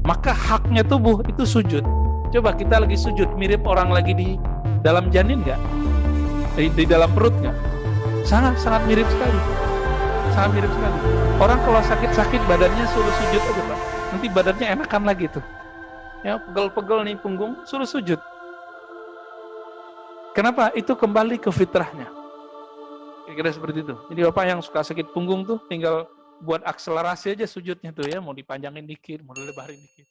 Maka haknya tubuh itu sujud. Coba kita lagi sujud, mirip orang lagi di dalam janin nggak? Di dalam perut nggak? Sangat mirip sekali. Sangat mirip sekali. Orang kalau sakit-sakit badannya suruh sujud aja Pak. Nanti badannya enakan lagi tuh. Ya, pegel-pegel nih punggung, suruh sujud. Kenapa? Itu kembali ke fitrahnya. Kira-kira seperti itu. Jadi Bapak yang suka sakit punggung tuh tinggal buat akselerasi aja sujudnya tuh ya, mau dipanjangin dikit, mau dilebarin dikit.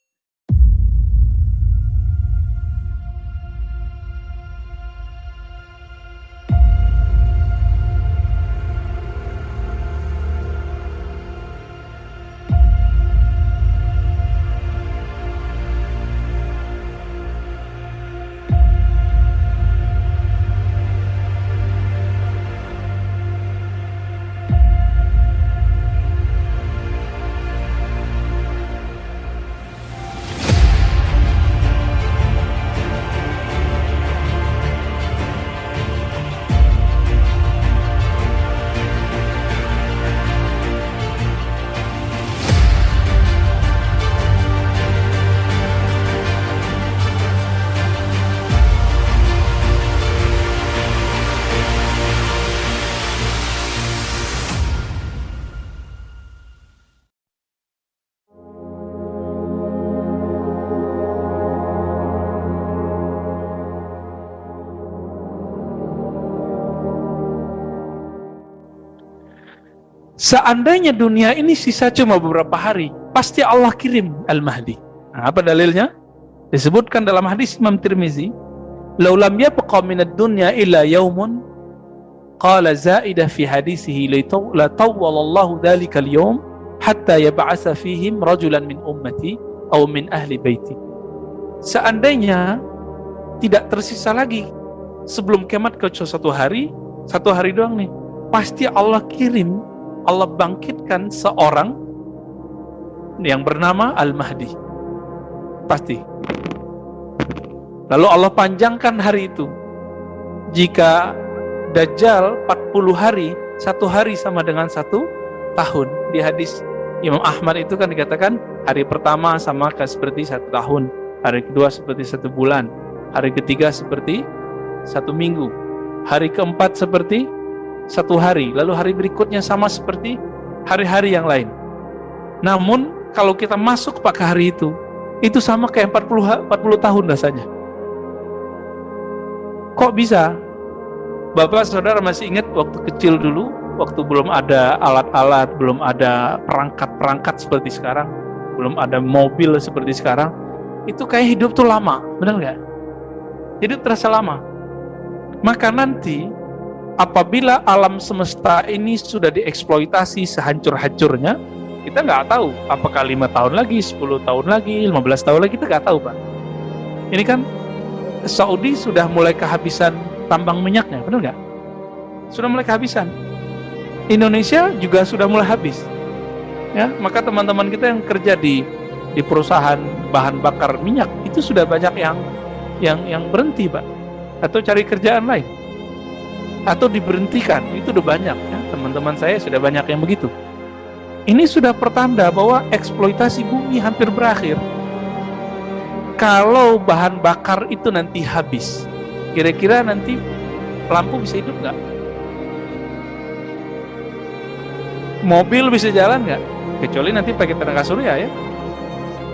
Seandainya dunia ini sisa cuma beberapa hari, pasti Allah kirim Al-Mahdi. Nah, apa dalilnya? Disebutkan dalam hadis Imam Tirmizi, "Lau lam yabqa minad dunya illa yaumun." Qala zaidah fi hadisihi, "La tawwalallahu dzalikal yaum hatta yab'atsa fihim rajulan min ummati aw min ahli baiti." Seandainya tidak tersisa lagi sebelum kiamat kecuali satu hari doang nih, pasti Allah kirim, Allah bangkitkan seorang yang bernama Al-Mahdi. Pasti. Lalu Allah panjangkan hari itu. Jika Dajjal 40 hari, satu hari sama dengan 1 tahun. Di hadis Imam Ahmad itu kan dikatakan hari pertama sama seperti 1 tahun, hari kedua seperti 1 bulan, hari ketiga seperti 1 minggu, hari keempat seperti 1 hari, lalu hari berikutnya sama seperti hari-hari yang lain. Namun kalau kita masuk pada hari itu sama kayak 40 tahun rasanya. Kok bisa? Bapak saudara masih ingat waktu kecil dulu, waktu belum ada alat-alat, belum ada perangkat-perangkat seperti sekarang, belum ada mobil seperti sekarang, itu kayak hidup tuh lama, benar nggak? Hidup terasa lama. Maka nanti apabila alam semesta ini sudah dieksploitasi sehancur-hancurnya, kita nggak tahu apakah 5 tahun lagi, 10 tahun lagi, 15 tahun lagi, kita nggak tahu Pak. Ini kan Saudi sudah mulai kehabisan tambang minyaknya, benar nggak? Sudah mulai kehabisan. Indonesia juga sudah mulai habis. Ya, maka teman-teman kita yang kerja di perusahaan bahan bakar minyak itu sudah banyak yang berhenti Pak, atau cari kerjaan lain, atau diberhentikan. Itu udah banyak ya, teman-teman saya sudah banyak yang begitu. Ini sudah pertanda bahwa eksploitasi bumi hampir berakhir. Kalau bahan bakar itu nanti habis, kira-kira nanti lampu bisa hidup nggak? Mobil bisa jalan nggak? Kecuali nanti pakai tenaga surya ya.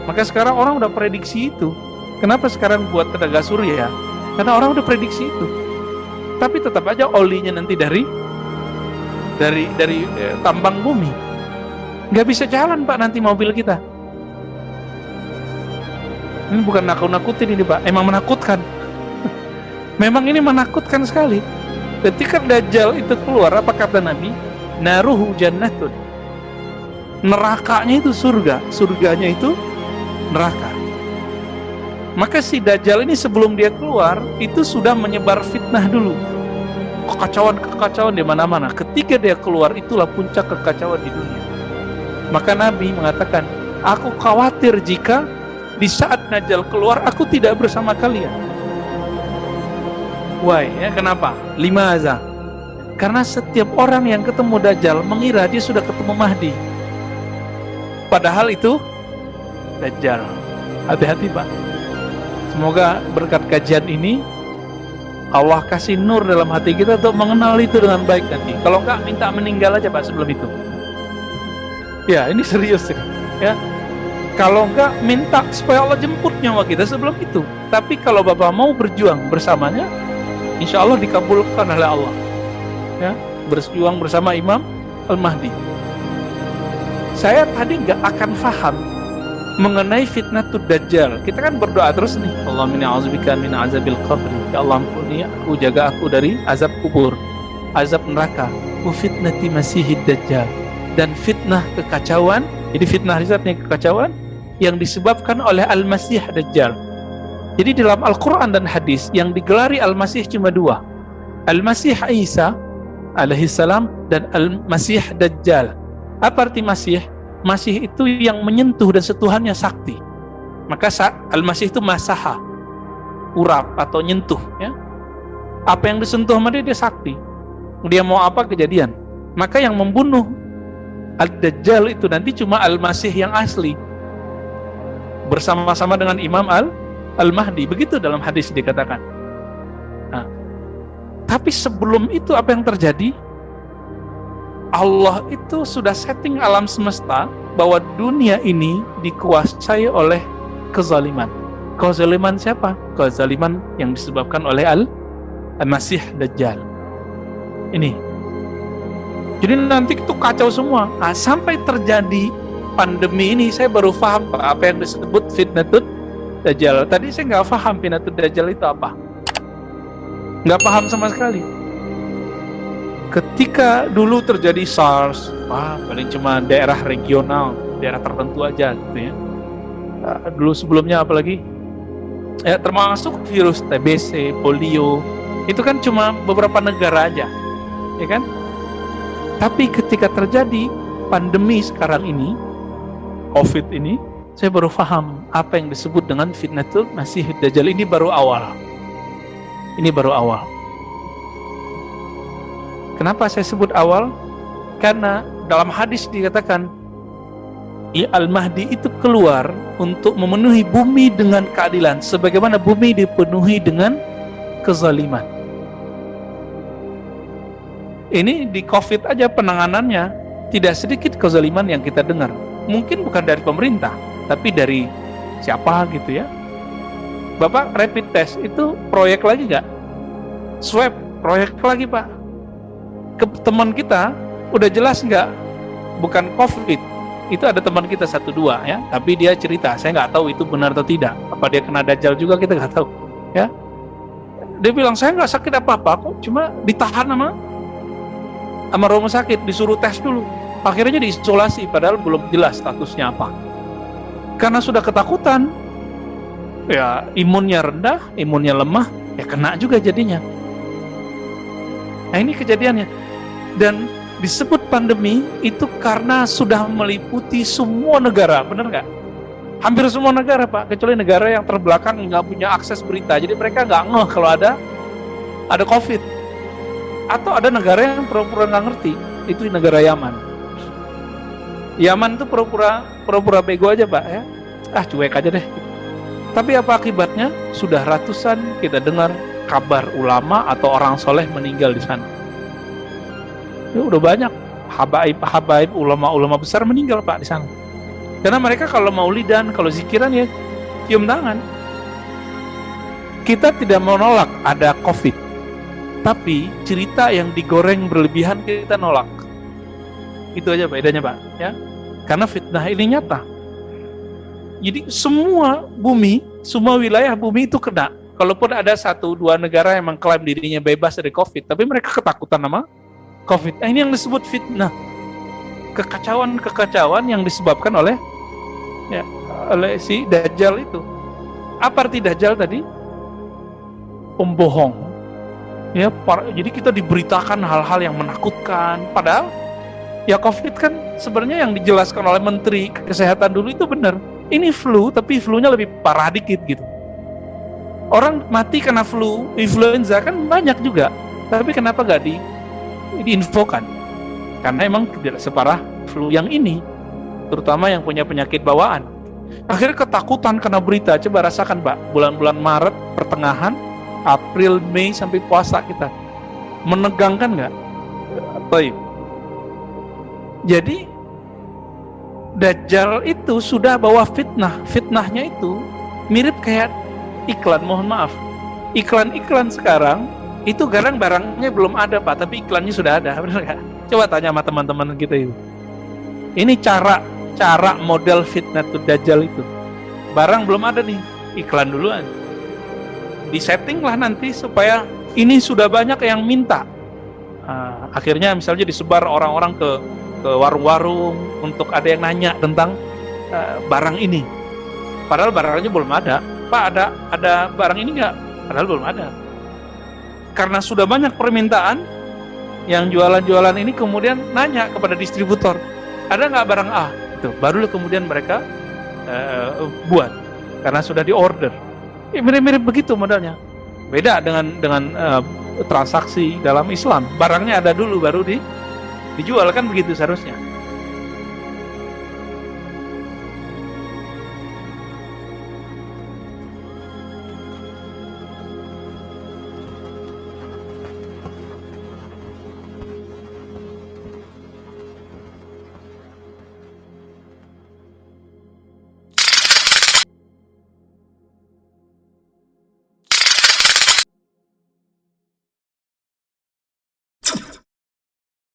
Maka sekarang orang udah prediksi itu. Kenapa sekarang buat tenaga surya? Karena orang udah prediksi itu. Tapi tetap aja olinya nanti dari tambang bumi. Nggak bisa jalan Pak nanti mobil kita. Ini bukan nakut-nakutin ini Pak, emang menakutkan. Memang ini menakutkan sekali. Ketika Dajjal itu keluar, apa kata Nabi? Naruhu jannatun. Nerakanya itu surga, surganya itu neraka. Maka si Dajjal ini sebelum dia keluar, itu sudah menyebar fitnah dulu. Kekacauan di mana-mana. Ketika dia keluar, itulah puncak kekacauan di dunia. Maka Nabi mengatakan, aku khawatir jika di saat Dajjal keluar, aku tidak bersama kalian. Why? Ya, kenapa? Limaza? Karena setiap orang yang ketemu Dajjal mengira dia sudah ketemu Mahdi. Padahal itu Dajjal. Hati-hati Pak. Semoga berkat kajian ini Allah kasih nur dalam hati kita untuk mengenal itu dengan baik nanti. Kalau enggak, minta meninggal aja Pak sebelum itu. Ya, ini serius ya. Kalau enggak, minta supaya Allah jemput nyawa kita sebelum itu. Tapi kalau Bapak mau berjuang bersamanya, insya Allah dikabulkan oleh Allah. Ya, berjuang bersama Imam Al-Mahdi. Saya tadi nggak akan paham mengenai fitnatud dajjal. Kita kan berdoa terus nih, Allahumma inni a'udzubika min azabil qabr. Ya Allah, ampuni aku, jaga aku dari azab kubur, azab neraka, wa fitnati masihid dajjal, dan fitnah kekacauan. Jadi fitnah risetnya kekacauan yang disebabkan oleh Al-Masih Dajjal. Jadi dalam Al-Quran dan hadis yang digelari Al-Masih cuma dua, Al-Masih Isa alaihissalam dan Al-Masih Dajjal. Apa arti Masih? Masih itu yang menyentuh dan sentuhannya sakti. Maka Al-Masih itu masaha, urap atau nyentuh ya. Apa yang disentuh sama dia sakti. Dia mau apa kejadian. Maka yang membunuh Ad-Dajjal itu nanti cuma Al-Masih yang asli, bersama-sama dengan Imam Al-Mahdi. Begitu dalam hadis dikatakan. Nah, tapi sebelum itu apa yang terjadi? Allah itu sudah setting alam semesta bahwa dunia ini dikuasai oleh kezaliman. Kezaliman siapa? Kezaliman yang disebabkan oleh Al-Masih Dajjal. Ini. Jadi nanti itu kacau semua. Nah, sampai terjadi pandemi ini saya baru paham Pak, apa yang disebut fitnatud dajjal. Tadi saya nggak paham fitnatud dajjal itu apa. Nggak paham sama sekali. Ketika dulu terjadi SARS, paling cuma daerah regional, daerah tertentu aja gitu ya. Dulu sebelumnya apalagi? Ya, termasuk virus TBC, polio, itu kan cuma beberapa negara aja, ya kan? Tapi ketika terjadi pandemi sekarang ini, COVID ini, saya baru paham apa yang disebut dengan fitnatul masih dajjal. Ini baru awal. Ini baru awal. Kenapa saya sebut awal? Karena dalam hadis dikatakan Al-Mahdi itu keluar untuk memenuhi bumi dengan keadilan, sebagaimana bumi dipenuhi dengan kezaliman. Ini di COVID aja penanganannya tidak sedikit kezaliman yang kita dengar. Mungkin bukan dari pemerintah, tapi dari siapa gitu ya. Bapak rapid test itu proyek lagi nggak? Swab proyek lagi Pak. Ke teman kita udah jelas nggak? Bukan COVID. Itu ada teman kita 1-2 ya, tapi dia cerita, saya nggak tahu itu benar atau tidak. Apa dia kena dajjal juga kita nggak tahu ya. Dia bilang saya nggak sakit apa-apa kok, cuma ditahan sama rumah sakit, disuruh tes dulu. Akhirnya diisolasi, padahal belum jelas statusnya apa. Karena sudah ketakutan, ya imunnya rendah, imunnya lemah, ya kena juga jadinya. Nah ini kejadiannya. Dan disebut pandemi itu karena sudah meliputi semua negara, benar nggak? Hampir semua negara Pak, kecuali negara yang terbelakang nggak punya akses berita. Jadi mereka nggak ngeh kalau ada COVID. Atau ada negara yang pura-pura nggak ngerti, itu negara Yaman. Yaman itu pura-pura bego aja Pak ya. Cuek aja deh. Tapi apa akibatnya? Sudah ratusan kita dengar kabar ulama atau orang soleh meninggal di sana. Ya, udah banyak habaib ulama-ulama besar meninggal Pak di sana. Karena mereka kalau maulidan, kalau zikiran ya cium tangan. Kita tidak menolak ada COVID, tapi cerita yang digoreng berlebihan kita nolak. Itu aja bedanya Pak ya. Karena fitnah ini nyata. Jadi semua bumi, semua wilayah bumi itu kena. Kalaupun ada 1-2 negara yang mengklaim dirinya bebas dari COVID, tapi mereka ketakutan sama COVID. Ini yang disebut fitnah. Kekacauan yang disebabkan oleh si Dajjal itu. Apa arti Dajjal tadi? Pembohong. Ya, jadi kita diberitakan hal-hal yang menakutkan. Padahal ya COVID kan sebenarnya yang dijelaskan oleh Menteri Kesehatan dulu itu benar. Ini flu, tapi flu-nya lebih parah dikit gitu. Orang mati karena flu, influenza kan banyak juga. Tapi kenapa nggak diinfokan? Karena emang tidak separah flu yang ini, terutama yang punya penyakit bawaan. Akhirnya ketakutan karena berita. Coba rasakan Pak, bulan-bulan Maret, pertengahan, April, Mei sampai puasa kita. Menegangkan nggak? Baik. Jadi Dajjal itu sudah bawa fitnah. Fitnahnya itu mirip kayak iklan, mohon maaf. Iklan-iklan sekarang itu kadang barangnya belum ada Pak, tapi iklannya sudah ada. Benar nggak? Coba tanya sama teman-teman kita itu. Ini cara model fitnah tuh Dajjal itu. Barang belum ada nih, iklan duluan. Disetting lah nanti supaya ini sudah banyak yang minta. Akhirnya misalnya disebar orang-orang ke warung-warung untuk ada yang nanya tentang barang ini. Padahal barangnya belum ada. Pak, ada barang ini nggak? Padahal belum ada. Karena sudah banyak permintaan, yang jualan-jualan ini kemudian nanya kepada distributor, ada nggak barang A? Itu baru kemudian mereka buat karena sudah diorder. Mirip-mirip begitu modelnya. Beda dengan transaksi dalam Islam. Barangnya ada dulu baru dijual, kan begitu seharusnya.